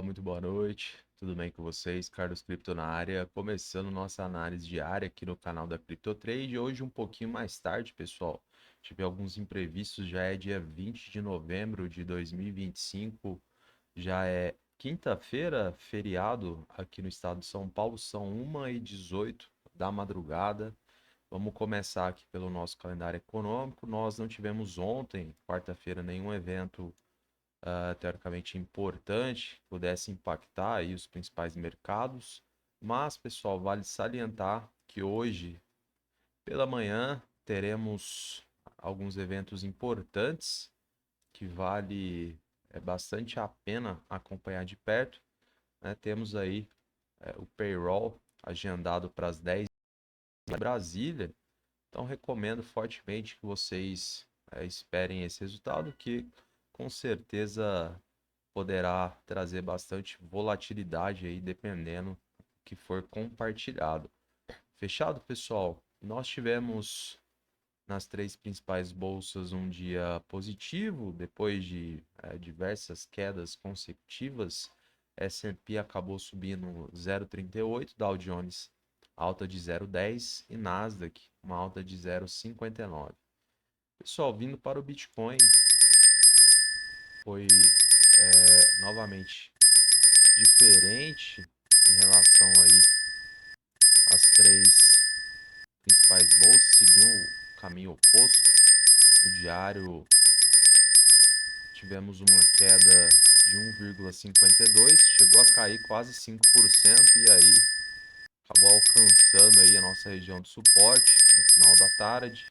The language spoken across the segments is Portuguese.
pessoal, muito boa noite. Tudo bem com vocês? Carlos Cripto na área, começando nossa análise diária aqui no canal da CryptoTrade. Hoje um pouquinho mais tarde, pessoal. Tive alguns imprevistos, já é dia 20 de novembro de 2025, já é quinta-feira, feriado aqui no estado de São Paulo, são 1h18 da madrugada. Vamos começar aqui pelo nosso calendário econômico. Nós não tivemos ontem, quarta-feira, nenhum evento teoricamente importante, que pudesse impactar aí os principais mercados. Mas, pessoal, vale salientar que hoje, pela manhã, teremos alguns eventos importantes que vale bastante a pena acompanhar de perto, né? Temos aí o payroll agendado para as 10 em Brasília. Então, recomendo fortemente que vocês esperem esse resultado, que com certeza poderá trazer bastante volatilidade aí, dependendo do que for compartilhado. Fechado, pessoal? Nós tivemos nas três principais bolsas um dia positivo, depois de diversas quedas consecutivas. S&P acabou subindo 0,38, Dow Jones alta de 0,10 e Nasdaq uma alta de 0,59. Pessoal, vindo para o Bitcoin, foi novamente diferente em relação aí às três principais bolsas, seguiu o caminho oposto. No diário tivemos uma queda de 1,52, chegou a cair quase 5% e aí acabou alcançando aí a nossa região de suporte no final da tarde.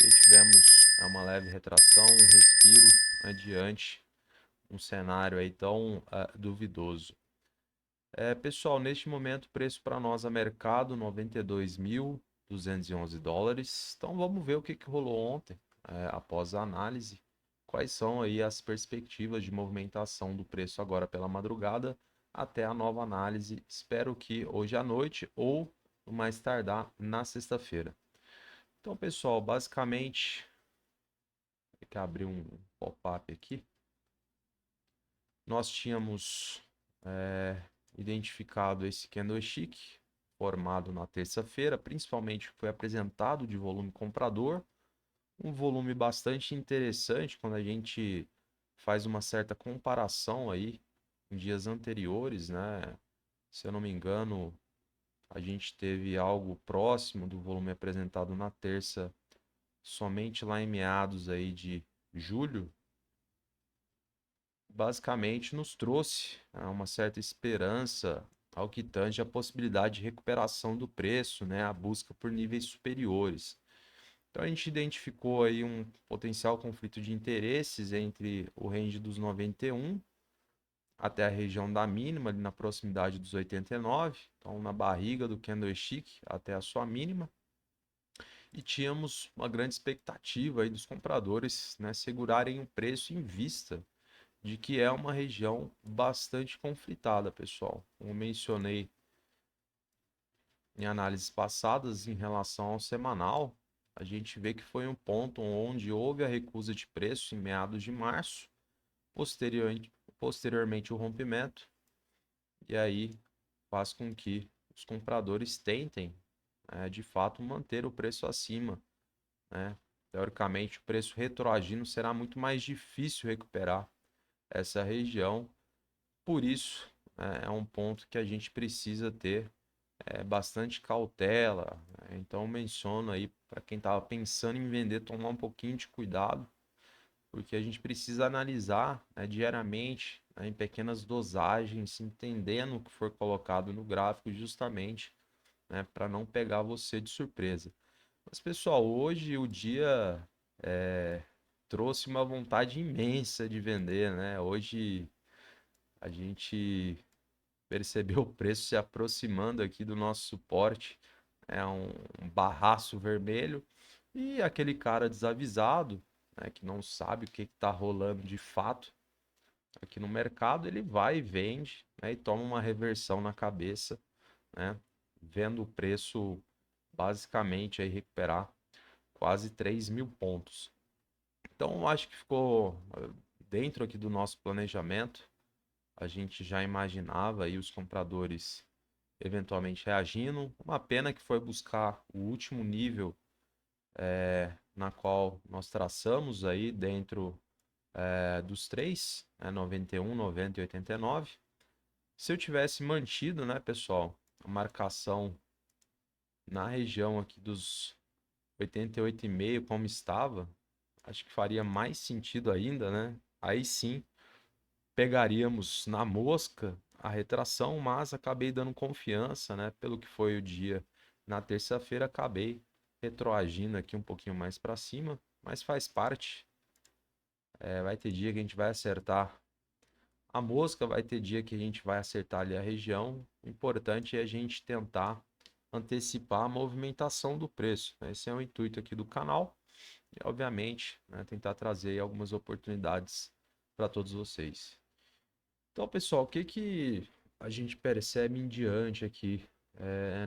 E aí tivemos uma leve retração, um respiro adiante, um cenário aí tão duvidoso. Pessoal, neste momento o preço para nós a mercado 92.211 dólares. Então vamos ver o que rolou ontem, após a análise. Quais são aí as perspectivas de movimentação do preço agora pela madrugada até a nova análise. Espero que hoje à noite ou no mais tardar na sexta-feira. Então, pessoal, basicamente, tem que abrir um pop-up aqui. Nós tínhamos identificado esse candlestick formado na terça-feira, principalmente foi apresentado de volume comprador, um volume bastante interessante quando a gente faz uma certa comparação aí em dias anteriores, né? Se eu não me engano, a gente teve algo próximo do volume apresentado na terça, somente lá em meados aí de julho. Basicamente nos trouxe uma certa esperança ao que tange a possibilidade de recuperação do preço, né, a busca por níveis superiores. Então a gente identificou aí um potencial conflito de interesses entre o range dos 91 até a região da mínima, ali na proximidade dos 89, então na barriga do candlestick até a sua mínima. E tínhamos uma grande expectativa aí dos compradores, né, segurarem o preço em vista de que é uma região bastante conflitada, pessoal. Como mencionei em análises passadas em relação ao semanal, a gente vê que foi um ponto onde houve a recusa de preço em meados de março, posteriormente o rompimento, e aí faz com que os compradores tentem, de fato, manter o preço acima, né? Teoricamente, o preço retroagindo será muito mais difícil recuperar essa região. Por isso, é um ponto que a gente precisa ter bastante cautela, né? Então, menciono aí para quem estava pensando em vender, tomar um pouquinho de cuidado, porque a gente precisa analisar, né, diariamente, né, em pequenas dosagens, entendendo o que for colocado no gráfico, justamente, né, para não pegar você de surpresa. Mas, pessoal, hoje o dia trouxe uma vontade imensa de vender, né? Hoje a gente percebeu o preço se aproximando aqui do nosso suporte. É um barraço vermelho. E aquele cara desavisado, né, que não sabe o que está rolando de fato aqui no mercado, ele vai e vende, né, e toma uma reversão na cabeça, né, vendo o preço basicamente aí recuperar quase 3.000 pontos. Então, eu acho que ficou dentro aqui do nosso planejamento a gente já imaginava aí os compradores eventualmente reagindo. Uma pena que foi buscar o último nível na qual nós traçamos aí dentro dos três, 91, 90 e 89. Se eu tivesse mantido, né, pessoal, a marcação na região aqui dos 88,5 como estava, acho que faria mais sentido ainda, né? Aí sim, pegaríamos na mosca a retração, mas acabei dando confiança, né? Pelo que foi o dia na terça-feira, acabei retroagindo aqui um pouquinho mais para cima, mas faz parte. Vai ter dia que a gente vai acertar a mosca, vai ter dia que a gente vai acertar ali a região. O importante é a gente tentar antecipar a movimentação do preço, né? Esse é o intuito aqui do canal e, obviamente, né, tentar trazer aí algumas oportunidades para todos vocês. Então, pessoal, o que que a gente percebe em diante aqui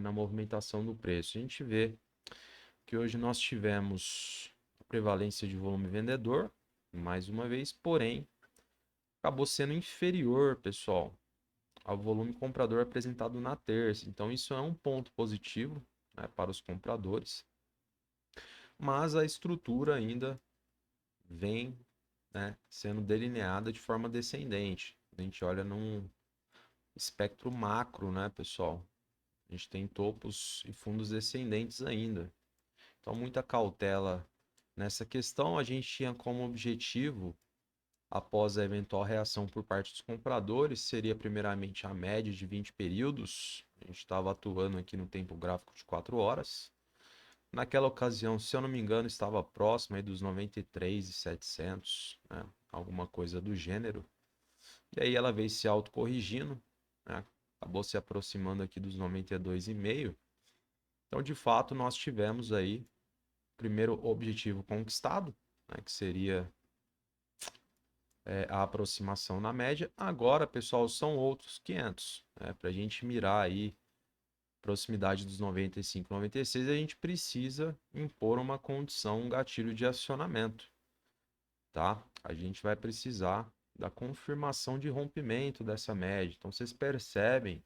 na movimentação do preço? A gente vê que hoje nós tivemos a prevalência de volume vendedor, mais uma vez, porém, acabou sendo inferior, pessoal, ao volume comprador apresentado na terça. Então, isso é um ponto positivo, né, para os compradores, mas a estrutura ainda vem, né, sendo delineada de forma descendente. A gente olha num espectro macro, né, pessoal? A gente tem topos e fundos descendentes ainda. Então, muita cautela nessa questão. A gente tinha como objetivo, após a eventual reação por parte dos compradores, seria primeiramente a média de 20 períodos. A gente estava atuando aqui no tempo gráfico de 4 horas. Naquela ocasião, se eu não me engano, estava próximo aí dos 93.700, né? Alguma coisa do gênero. E aí ela veio se autocorrigindo, né? Acabou se aproximando aqui dos 92,5. Então, de fato, nós tivemos aí o primeiro objetivo conquistado, né? Que seria a aproximação na média. Agora, pessoal, são outros 500, né? Para a gente mirar aí proximidade dos 95, 96, a gente precisa impor uma condição, um gatilho de acionamento, tá? A gente vai precisar da confirmação de rompimento dessa média. Então, vocês percebem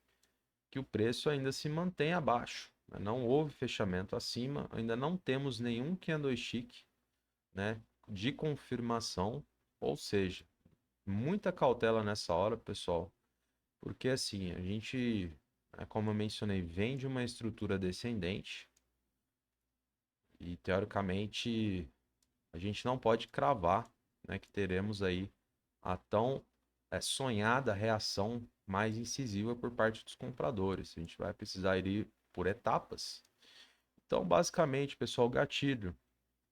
que o preço ainda se mantém abaixo, né? Não houve fechamento acima, ainda não temos nenhum candlestick, né, de confirmação, ou seja, muita cautela nessa hora, pessoal, porque assim, a gente, como eu mencionei, vem de uma estrutura descendente e teoricamente a gente não pode cravar, né, que teremos aí a tão sonhada reação mais incisiva por parte dos compradores. A gente vai precisar ir por etapas. Então, basicamente, pessoal, gatilho,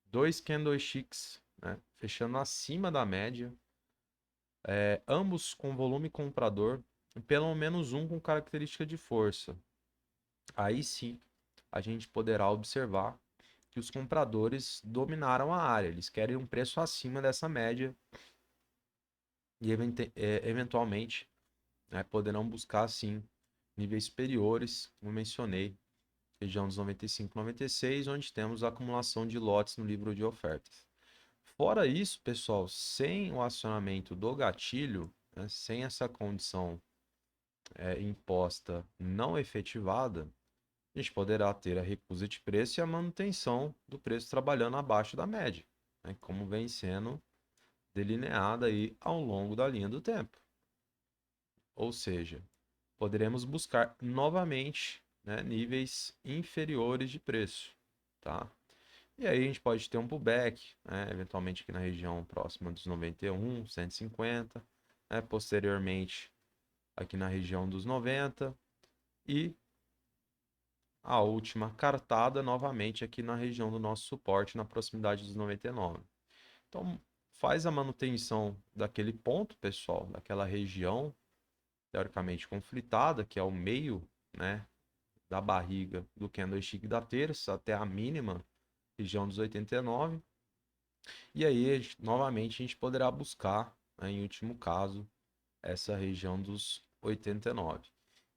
dois candlesticks, né, fechando acima da média, ambos com volume comprador, e pelo menos um com característica de força. Aí sim, a gente poderá observar que os compradores dominaram a área, eles querem um preço acima dessa média e eventualmente, né, poderão buscar sim níveis superiores, como mencionei, região dos 95, 96, onde temos a acumulação de lotes no livro de ofertas. Fora isso, pessoal, sem o acionamento do gatilho, né, sem essa condição imposta não efetivada, a gente poderá ter a recusa de preço e a manutenção do preço trabalhando abaixo da média, né, como vem sendo delineada aí ao longo da linha do tempo. Ou seja, poderemos buscar novamente, né, níveis inferiores de preço, tá? E aí a gente pode ter um pullback, né, eventualmente aqui na região próxima dos 91, 150, né, posteriormente aqui na região dos 90 e a última cartada novamente aqui na região do nosso suporte, na proximidade dos 99. Então, faz a manutenção daquele ponto, pessoal, daquela região teoricamente conflitada, que é o meio, né, da barriga do candlestick da terça até a mínima região dos 89. E aí, novamente, a gente poderá buscar, né, em último caso, essa região dos 89.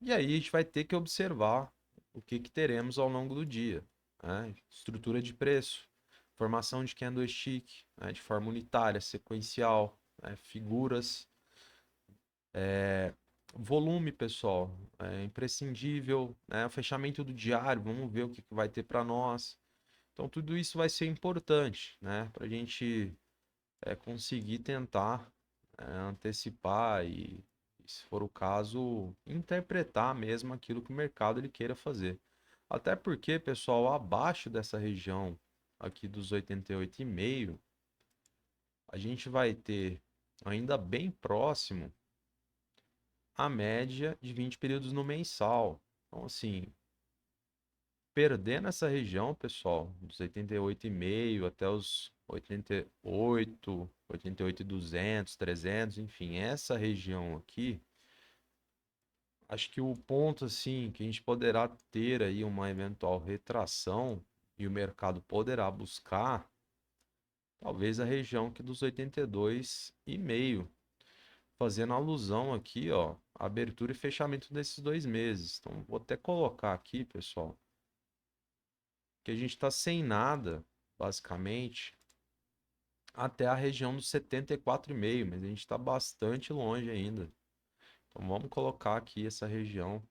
E aí a gente vai ter que observar o que teremos ao longo do dia, né? Estrutura de preço, formação de candlestick, né, de forma unitária, sequencial, né, figuras Volume, pessoal, é imprescindível, né? O fechamento do diário, vamos ver o que vai ter para nós. Então, tudo isso vai ser importante, né? Para a gente conseguir tentar antecipar e, se for o caso, interpretar mesmo aquilo que o mercado ele queira fazer. Até porque, pessoal, abaixo dessa região aqui dos 88,5, a gente vai ter ainda bem próximo a média de 20 períodos no mensal. Então, assim, perdendo essa região, pessoal, dos 88,5 até os 88, 88,200, 300, enfim, essa região aqui, acho que o ponto, assim, que a gente poderá ter aí uma eventual retração e o mercado poderá buscar, talvez a região aqui dos 82,5, fazendo alusão aqui, ó, abertura e fechamento desses 2 meses. Então, vou até colocar aqui, pessoal, que a gente está sem nada, basicamente, até a região dos 74,5, mas a gente está bastante longe ainda. Então, vamos colocar aqui essa região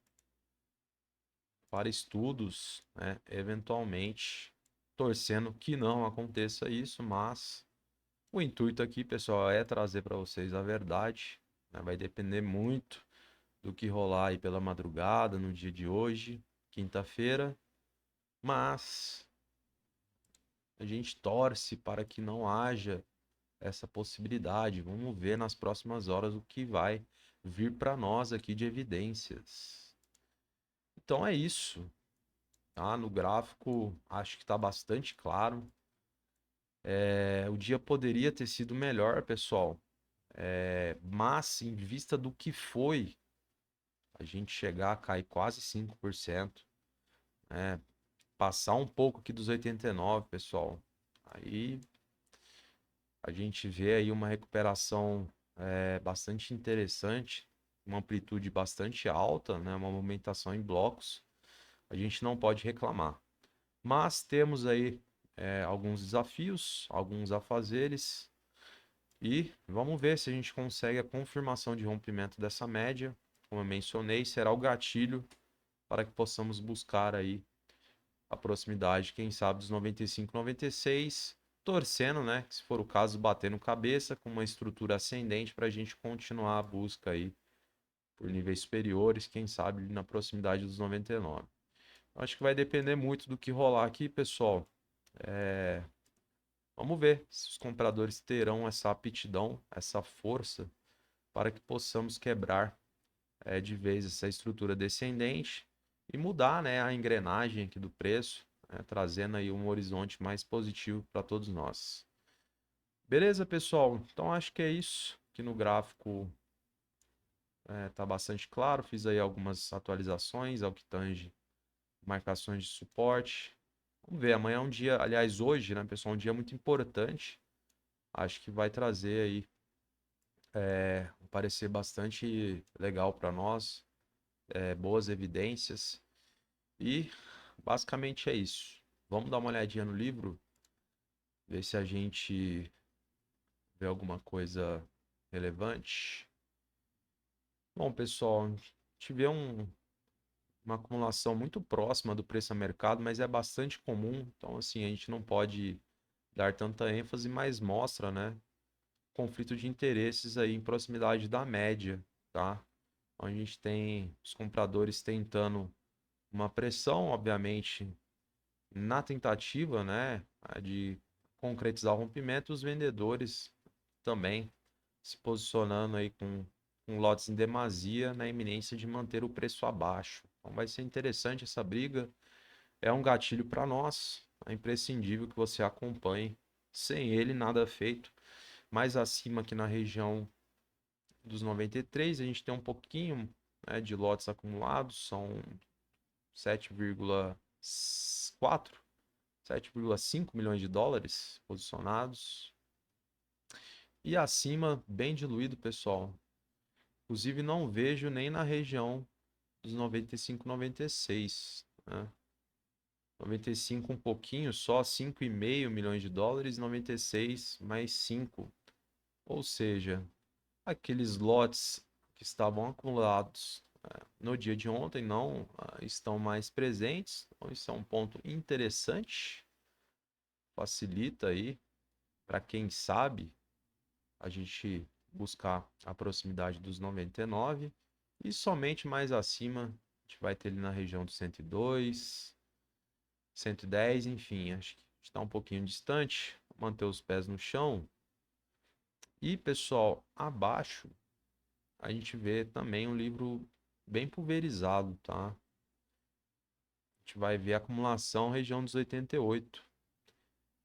para estudos, né, eventualmente, torcendo que não aconteça isso, mas o intuito aqui, pessoal, é trazer para vocês a verdade, né? Vai depender muito do que rolar aí pela madrugada, no dia de hoje, quinta-feira, mas a gente torce para que não haja essa possibilidade. Vamos ver nas próximas horas o que vai vir para nós aqui de evidências. Então é isso, tá? No gráfico acho que está bastante claro. O dia poderia ter sido melhor, pessoal, mas em vista do que foi, a gente chegar a cair quase 5%, né? Passar um pouco aqui dos 89, pessoal. Aí a gente vê aí uma recuperação bastante interessante, uma amplitude bastante alta, né? Uma movimentação em blocos. A gente não pode reclamar. Mas temos aí alguns desafios, alguns afazeres. E vamos ver se a gente consegue a confirmação de rompimento dessa média. Como eu mencionei, será o gatilho para que possamos buscar aí a proximidade, quem sabe, dos 95, 96, torcendo, né, que se for o caso, bater no cabeça com uma estrutura ascendente para a gente continuar a busca aí por níveis superiores, quem sabe na proximidade dos 99. Acho que vai depender muito do que rolar aqui, pessoal. Vamos ver se os compradores terão essa aptidão, essa força para que possamos quebrar de vez essa estrutura descendente e mudar, né, a engrenagem aqui do preço, né, trazendo aí um horizonte mais positivo para todos nós. Beleza, pessoal? Então acho que é isso. Aqui no gráfico tá bastante claro. Fiz aí algumas atualizações ao que tange marcações de suporte. Vamos ver, amanhã é um dia, aliás, hoje, né, pessoal, um dia muito importante. Acho que vai trazer aí um parecer bastante legal para nós, boas evidências. E basicamente é isso. Vamos dar uma olhadinha no livro, ver se a gente vê alguma coisa relevante. Bom, pessoal, tive uma acumulação muito próxima do preço a mercado, mas é bastante comum. Então, assim, a gente não pode dar tanta ênfase, mas mostra, né, conflito de interesses aí em proximidade da média, tá? Então, a gente tem os compradores tentando uma pressão, obviamente, na tentativa, né, de concretizar o rompimento, os vendedores também se posicionando aí com lotes em demasia na iminência de manter o preço abaixo. Então vai ser interessante essa briga. É um gatilho para nós. É imprescindível que você acompanhe. Sem ele, nada é feito. Mais acima aqui na região dos 93, a gente tem um pouquinho, né, de lotes acumulados, são 7,4, 7,5 milhões de dólares posicionados. E acima, bem diluído, pessoal. Inclusive, não vejo nem na região dos 95, 96. Né? 95 um pouquinho, só 5,5 milhões de dólares, 96 mais 5. Ou seja, aqueles lotes que estavam acumulados no dia de ontem não estão mais presentes. Então, isso é um ponto interessante, facilita aí para quem sabe a gente buscar a proximidade dos 99 e somente mais acima a gente vai ter ali na região dos 102, 110, enfim, acho que está um pouquinho distante, manter os pés no chão. E pessoal, abaixo a gente vê também um livro bem pulverizado, tá? A gente vai ver a acumulação região dos 88,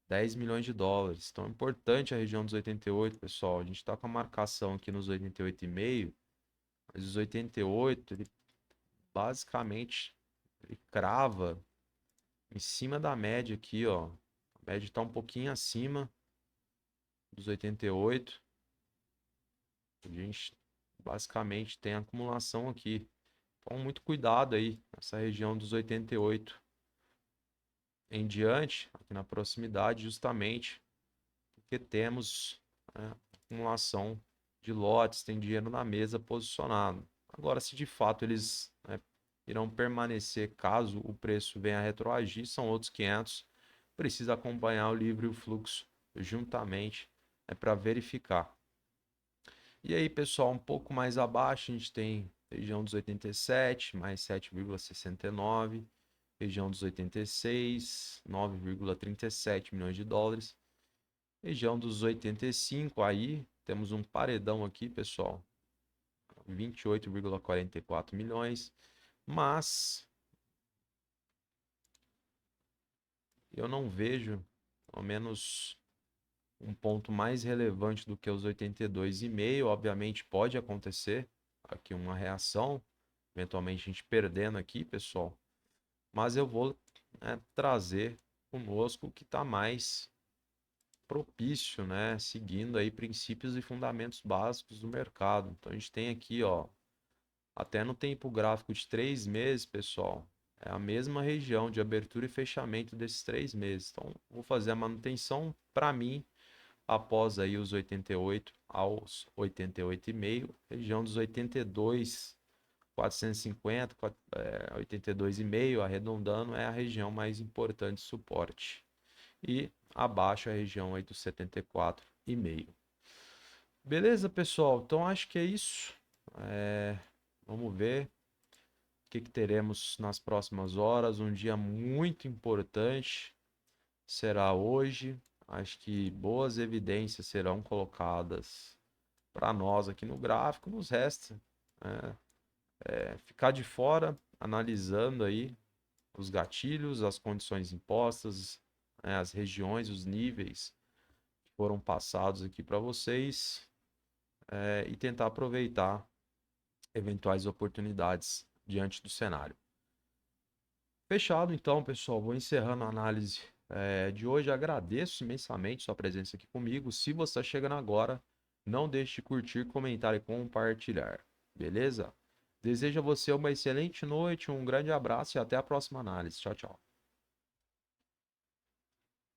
10 milhões de dólares. Então é importante a região dos 88, pessoal. A gente está com a marcação aqui nos 88,5, mas os 88, ele basicamente ele crava em cima da média aqui, ó. A média está um pouquinho acima dos 88. A gente basicamente tem acumulação aqui. Então, muito cuidado aí nessa região dos 88 em diante, aqui na proximidade, justamente porque temos acumulação de lotes, tem dinheiro na mesa posicionado. Agora, se de fato eles irão permanecer caso o preço venha a retroagir, são outros 500. Precisa acompanhar o livro e o fluxo juntamente para verificar. E aí, pessoal, um pouco mais abaixo, a gente tem região dos 87, mais 7,69, região dos 86, 9,37 milhões de dólares, região dos 85, aí temos um paredão aqui, pessoal, 28,44 milhões, mas eu não vejo, ao menos um ponto mais relevante do que os 82,5, obviamente pode acontecer aqui uma reação, eventualmente a gente perdendo aqui, pessoal, mas eu vou trazer conosco o que está mais propício, né, seguindo aí princípios e fundamentos básicos do mercado. Então a gente tem aqui, ó, até no tempo gráfico de 3 meses, pessoal, é a mesma região de abertura e fechamento desses 3 meses. Então vou fazer a manutenção para mim após aí os 88 aos 88,5, região dos 82, 450, 82,5, arredondando, é a região mais importante de suporte. E abaixo a região aí dos 74,5. Beleza, pessoal? Então acho que é isso. Vamos ver o que teremos nas próximas horas. Um dia muito importante será hoje. Acho que boas evidências serão colocadas para nós aqui no gráfico. Nos resta ficar de fora, analisando aí os gatilhos, as condições impostas, as regiões, os níveis que foram passados aqui para vocês e tentar aproveitar eventuais oportunidades diante do cenário. Fechado então, pessoal. Vou encerrando a análise de hoje. Agradeço imensamente sua presença aqui comigo. Se você está chegando agora, não deixe de curtir, comentar e compartilhar. Beleza? Desejo a você uma excelente noite, um grande abraço e até a próxima análise. Tchau, tchau.